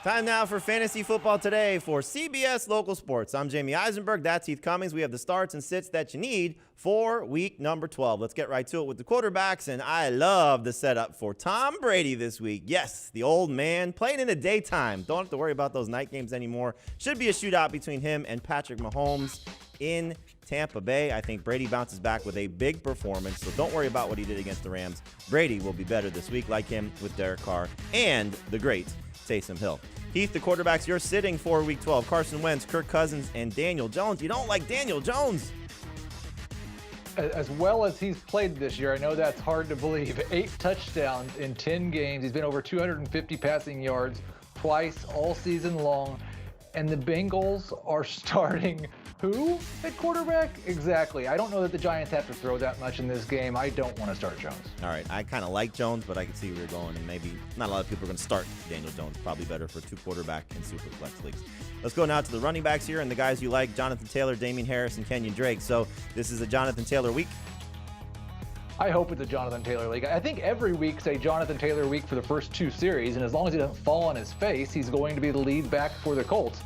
Time now for Fantasy Football Today for CBS Local Sports. I'm Jamie Eisenberg. That's Heath Cummings. We have the starts and sits that you need for week number 12. Let's get right to it with the quarterbacks, and I love the setup for Tom Brady this week. Yes, the old man playing in the daytime. Don't have to worry about those night games anymore. Should be a shootout between him and Patrick Mahomes in Tampa Bay. I think Brady bounces back with a big performance, so don't worry about what he did against the Rams. Brady will be better this week, like him with Derek Carr and the great Taysom Hill. Heath, the quarterbacks you're sitting for week 12, Carson Wentz, Kirk Cousins, and Daniel Jones. You don't like Daniel Jones. As well as he's played this year, I know that's hard to believe. 8 touchdowns in 10 games. He's been over 250 passing yards twice all season long. And the Bengals are starting who at quarterback? Exactly. I don't know that the Giants have to throw that much in this game. I don't want to start Jones. All right. I kind of like Jones, but I can see where you're going. And maybe not a lot of people are going to start Daniel Jones. Probably better for 2 quarterback and super flex leagues. Let's go now to the running backs here and the guys you like, Jonathan Taylor, Damian Harris, and Kenyon Drake. So this is a Jonathan Taylor week. I hope it's a Jonathan Taylor league. I think every week's a Jonathan Taylor week for the first 2 series, and as long as he doesn't fall on his face, he's going to be the lead back for the Colts.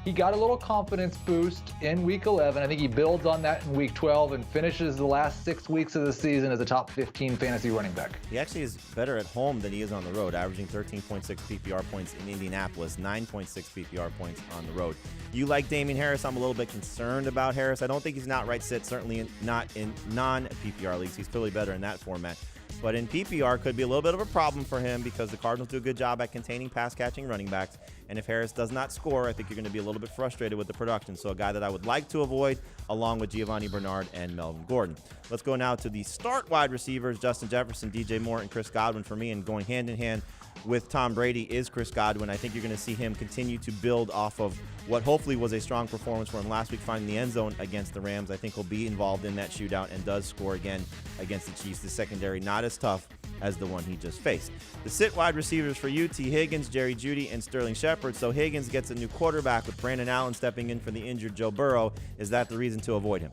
He got a little confidence boost in week 11. I think he builds on that in week 12 and finishes the last 6 weeks of the season as a top 15 fantasy running back. He actually is better at home than he is on the road, averaging 13.6 PPR points in Indianapolis, 9.6 PPR points on the road. You like Damian Harris. I'm a little bit concerned about Harris. I don't think he's an outright sit, certainly not in non-PPR leagues. He's clearly better in that format. But in PPR, could be a little bit of a problem for him because the Cardinals do a good job at containing pass-catching running backs. And if Harris does not score, I think you're going to be a little bit frustrated with the production. So a guy that I would like to avoid, along with Giovanni Bernard and Melvin Gordon. Let's go now to the start wide receivers, Justin Jefferson, DJ Moore, and Chris Godwin for me. And going hand in hand with Tom Brady is Chris Godwin. I think you're going to see him continue to build off of what hopefully was a strong performance for him last week, finding the end zone against the Rams. I think he'll be involved in that shootout and does score again against the Chiefs. The secondary not as tough as the one he just faced. The sit wide receivers for you, T. Higgins, Jerry Judy, and Sterling Shepard. So Higgins gets a new quarterback with Brandon Allen stepping in for the injured Joe Burrow. Is that the reason to avoid him?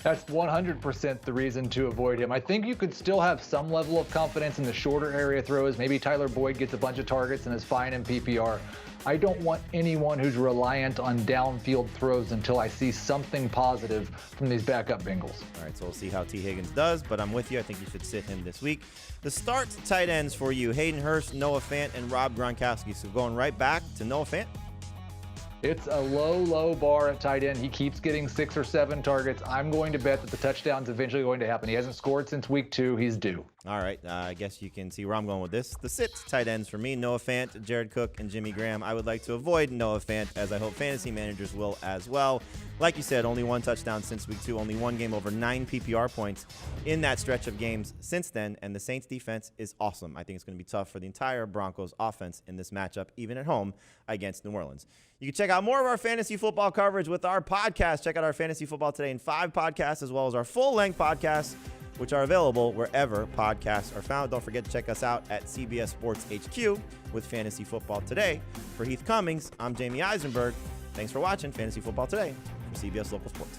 That's 100% the reason to avoid him. I think you could still have some level of confidence in the shorter area throws. Maybe Tyler Boyd gets a bunch of targets and is fine in PPR. I don't want anyone who's reliant on downfield throws until I see something positive from these backup Bengals. All right, so we'll see how T. Higgins does, but I'm with you. I think you should sit him this week. The start tight ends for you, Hayden Hurst, Noah Fant, and Rob Gronkowski. So going right back to Noah Fant. It's a low bar at tight end. He keeps getting 6 or 7 targets. I'm going to bet that the touchdown's eventually going to happen. He hasn't scored since week 2. He's due. All right. I guess you can see where I'm going with this. The sit tight ends for me, Noah Fant, Jared Cook, and Jimmy Graham. I would like to avoid Noah Fant, as I hope fantasy managers will as well. Like you said, only 1 touchdown since week 2, only 1 game over 9 PPR points in that stretch of games since then, and the Saints defense is awesome. I think it's going to be tough for the entire Broncos offense in this matchup, even at home against New Orleans. You can check out more of our fantasy football coverage with our podcast. Check out our Fantasy Football Today in 5 podcasts, as well as our full-length podcasts, which are available wherever podcasts are found. Don't forget to check us out at CBS Sports HQ with Fantasy Football Today. For Heath Cummings, I'm Jamie Eisenberg. Thanks for watching Fantasy Football Today for CBS Local Sports.